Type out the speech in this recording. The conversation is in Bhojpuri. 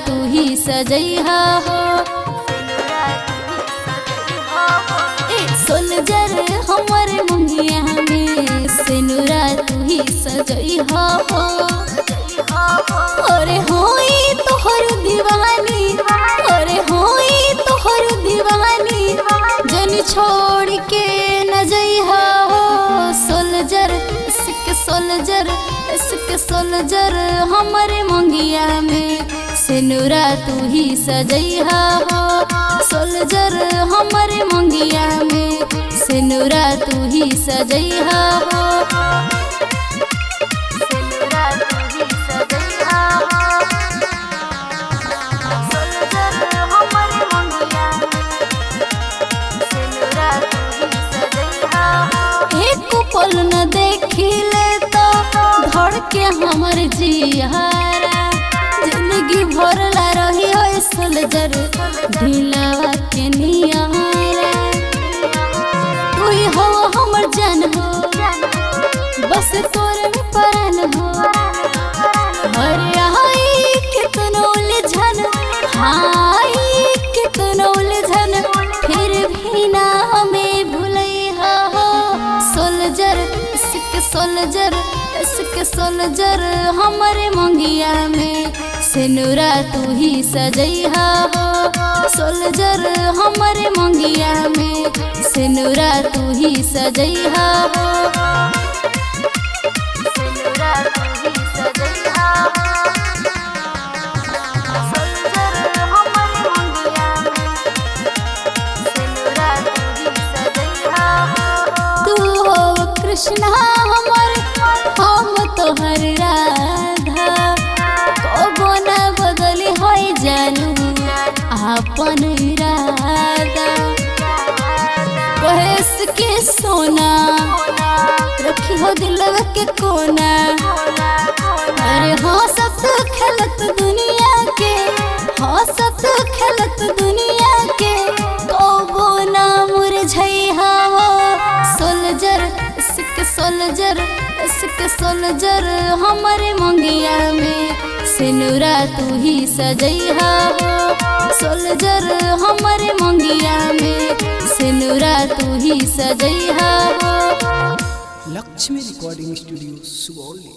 तू ही सजैहा हो। सोल्जर हमर मंगिया में सिनुरा तू ही सजैहा हो। अरे होई तोहर दीवानी, अरे होई तोहर दीवानी, जन छोड़ के न जइहा हो। सोल्जर इश्क सोल्जर इश्क सोल्जर हमरे मंगिया में सिनुरा तू ही सजैहा हो। सोल्जर हमरे मंगिया में सिनुरा तू ही सजैहा हो। पल न देखिले तो धड़ के हमर जियारा, जिंदगी भरला रही हो सोल्जर ढिलावा के नियारा। तू ही हो हमर जान हो, बस तोरे में परान हो। हर आई कितनो उलझन, हाई कितनो उलझन, फिर भी ना हमें भूलैहा हो। सोल्जर इश्क सोल्जर इश्क सोल्जर हमरे मंगिया में सिनुरा तू ही सजैहा हो। सोल्जर हमरे मंगिया में सिनुरा तू ही सजैहा हो। सिनुरा तू ही सजैहा हो। कृष्णा हमर हम तोहर राधा, कबो न बदली होई जानू आपन इरादा। कहेस के सोना रखी हो दिलवा के कोना। अरे हंसत खेलत दुनिया के, हंसत खेलत दुनिया के, कबो न मुरझैहा हो। सोल्जर इश्क सोल्जर इश्क सोल्जर हमरे मंगिया में सिनुरा तू ही सजैहा हो। सोल्जर हमरे मंगिया में सिनुरा तू ही सजैहा हो। Lakshmi recording studio Sugauli.